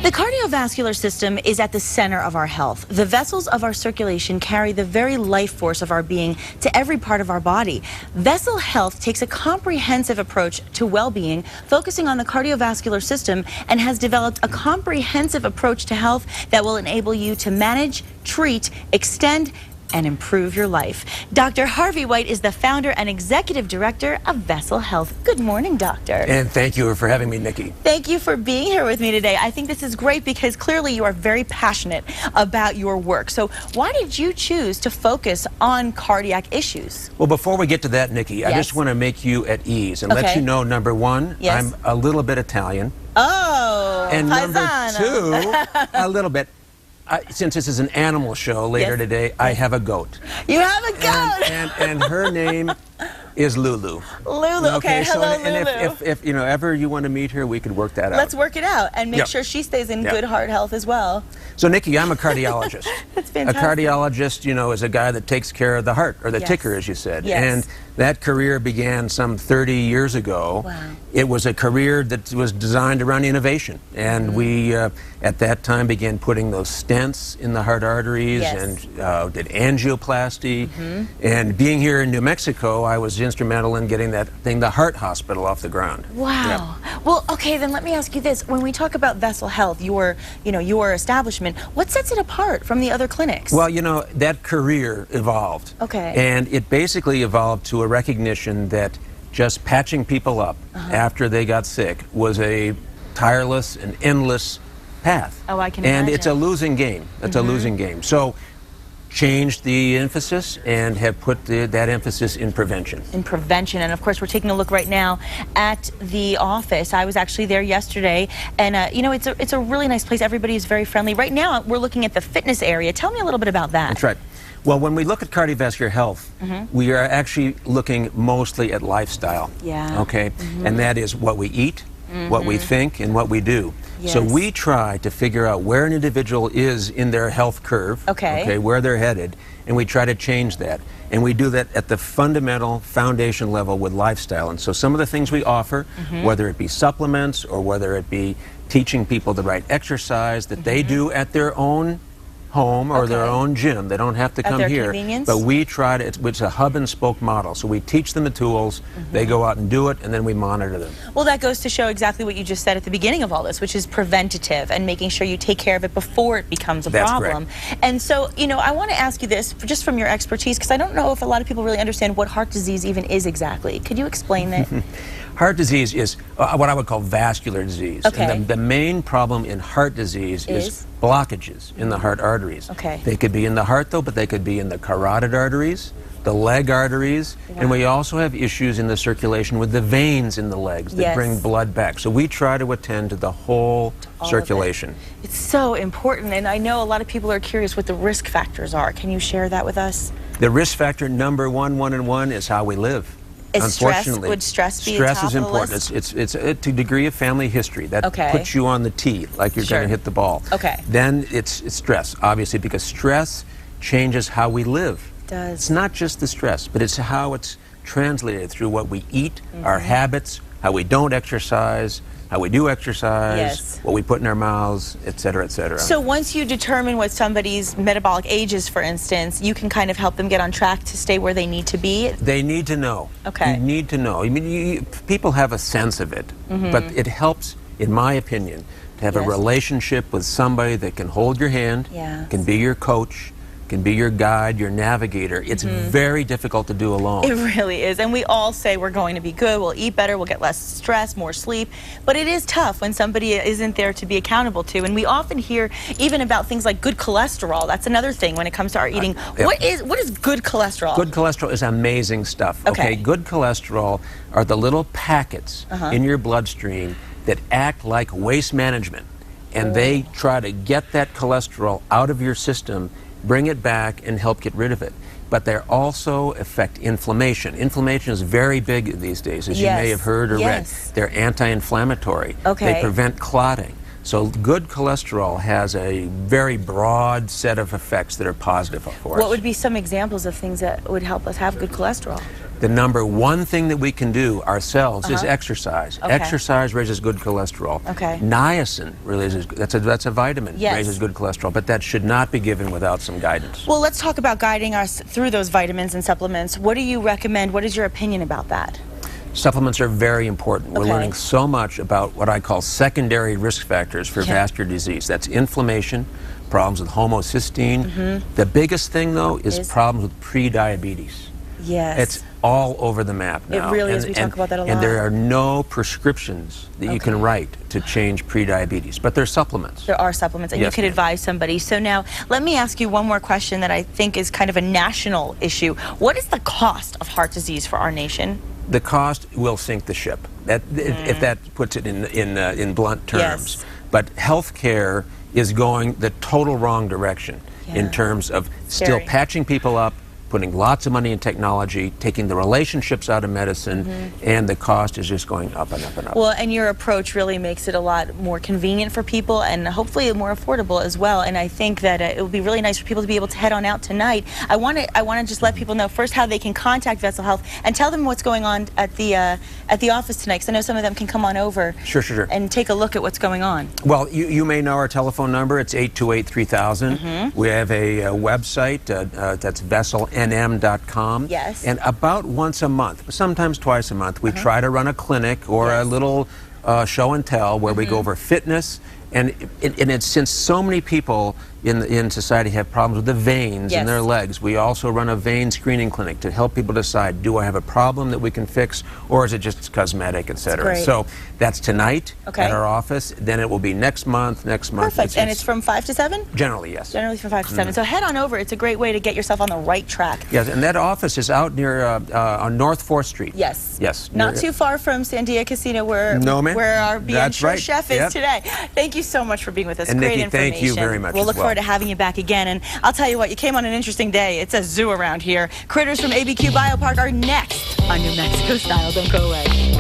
The cardiovascular system is at the center of our health. The vessels of our circulation carry the very life force of our being to every part of our body. Vessel Health takes a comprehensive approach to well-being, focusing on the cardiovascular system, and has developed a comprehensive approach to health that will enable you to manage, treat, extend, and improve your life. Dr. Harvey White is the founder and executive director of Vessel Health. Good morning, doctor. And thank you for having me, Nikki. Thank you for being here with me today. I think this is great because clearly you are very passionate about your work. So why did you choose to focus on cardiac issues? Well, before we get to that, Nikki, I just want to make you at ease and let you know, number one, I'm a little bit Italian. Oh, and paisano. Number two, a little bit. Since this is an animal show later today, I have a goat. You have a goat? And her name is Lulu. Lulu, okay, hello, Lulu. And if you know, ever you want to meet her, we could work that out. Let's work it out and make sure she stays in good heart health as well. So, Nikki, I'm a cardiologist. That's fantastic. A cardiologist, you know, is a guy that takes care of the heart, or the ticker, as you said. And that career began some 30 years ago. Wow. It was a career that was designed around innovation. And we, at that time, began putting those stents in the heart arteries and did angioplasty. And being here in New Mexico, I was instrumental in getting that thing, the heart hospital, off the ground. Wow. Well, okay, then let me ask you this. When we talk about Vessel Health, your establishment, what sets it apart from the other clinics? Well, you know, that career evolved. Okay. And it basically evolved to a recognition that just patching people up after they got sick was a tireless and endless path. Oh, I can imagine. And it's a losing game. It's a losing game. So, changed the emphasis and have put that emphasis in prevention. In prevention, and of course we're taking a look right now at the office. I was actually there yesterday, and you know, it's a really nice place. Everybody is very friendly. Right now we're looking at the fitness area. Tell me a little bit about that. That's right. Well, when we look at cardiovascular health, we are actually looking mostly at lifestyle. Yeah. Okay, and that is what we eat, what we think, and what we do. Yes. So we try to figure out where an individual is in their health curve, where they're headed, and we try to change that. And we do that at the fundamental foundation level with lifestyle. And so some of the things we offer, whether it be supplements or whether it be teaching people the right exercise that they do at their own home or their own gym. They don't have to come here. But we try to, it's a hub and spoke model. So we teach them the tools, they go out and do it, and then we monitor them. Well, that goes to show exactly what you just said at the beginning of all this, which is preventative and making sure you take care of it before it becomes a problem. Correct. And so, you know, I want to ask you this, just from your expertise, because I don't know if a lot of people really understand what heart disease even is exactly. Could you explain that? Heart disease is what I would call vascular disease. Okay. And the main problem in heart disease is blockages in the heart arteries. Okay. They could be in the heart, though, but they could be in the carotid arteries, the leg arteries, and we also have issues in the circulation with the veins in the legs that bring blood back. So we try to attend to the whole circulation. It's so important, and I know a lot of people are curious what the risk factors are. Can you share that with us? The risk factor number one is how we live. Unfortunately, would stress be stress top is of the important. list? It's a degree of family history that puts you on the tee, like you're going to hit the ball. Then it's stress, obviously, because stress changes how we live. It does. It's not just the stress, but it's how it's translated through what we eat, our habits, how we don't exercise, how we do exercise, what we put in our mouths, et cetera, et cetera. So once you determine what somebody's metabolic age is, for instance, you can kind of help them get on track to stay where they need to be? They need to know. Okay. You need to know. I mean, people have a sense of it, but it helps, in my opinion, to have a relationship with somebody that can hold your hand, can be your coach, can be your guide, your navigator. It's very difficult to do alone. It really is. And we all say we're going to be good, we'll eat better, we'll get less stress, more sleep. But it is tough when somebody isn't there to be accountable to. And we often hear even about things like good cholesterol. That's another thing when it comes to our eating. What is good cholesterol? Good cholesterol is amazing stuff. Okay. Good cholesterol are the little packets in your bloodstream that act like waste management. And they try to get that cholesterol out of your system, bring it back, and help get rid of it. But they also affect inflammation. Inflammation is very big these days, as you may have heard or read. They're anti-inflammatory. They prevent clotting. So good cholesterol has a very broad set of effects that are positive for us. What would be some examples of things that would help us have good cholesterol? The number one thing that we can do ourselves is exercise. Okay. Exercise raises good cholesterol. Okay. Niacin raises, that's a vitamin, raises good cholesterol, but that should not be given without some guidance. Well, let's talk about guiding us through those vitamins and supplements. What do you recommend? What is your opinion about that? Supplements are very important. We're learning so much about what I call secondary risk factors for vascular disease. That's inflammation, problems with homocysteine. The biggest thing, though, is problems with pre-diabetes. Yes. It's all over the map now. It really is. We talk about that a lot. And there are no prescriptions that you can write to change pre-diabetes, but there's supplements. There are supplements, and you could advise somebody. So now, let me ask you one more question that I think is kind of a national issue. What is the cost of heart disease for our nation? The cost will sink the ship, if that puts it in blunt terms. Yes. But healthcare is going the total wrong direction in terms of still patching people up, putting lots of money in technology, taking the relationships out of medicine, and the cost is just going up and up and up. Well, and your approach really makes it a lot more convenient for people and hopefully more affordable as well. And I think that it would be really nice for people to be able to head on out tonight. I want to just let people know first how they can contact Vessel Health and tell them what's going on at the office tonight, because I know some of them can come on over and take a look at what's going on. Well, you may know our telephone number. It's 828-3000. We have a website that's vesselnm.com. Yes. And about once a month, sometimes twice a month, we try to run a clinic or a little show and tell where we go over fitness. And it's since so many people in society have problems with the veins in their legs, we also run a vein screening clinic to help people decide, do I have a problem that we can fix, or is it just cosmetic, etc. So that's tonight at our office. Then it will be next month. Perfect. And it's from 5 to 7? Generally, yes. Generally from 5 to 7. So head on over. It's a great way to get yourself on the right track. Yes, and that office is out near on North 4th Street. Yes. Yes. Not too far from Sandia Casino where our Being Sure chef is today. Thank you so much for being with us. And great Nikki, information. thank you very much. We'll look forward to having you back again. And I'll tell you what, you came on an interesting day. It's a zoo around here. Critters from ABQ Biopark are next on New Mexico Style. Don't go away.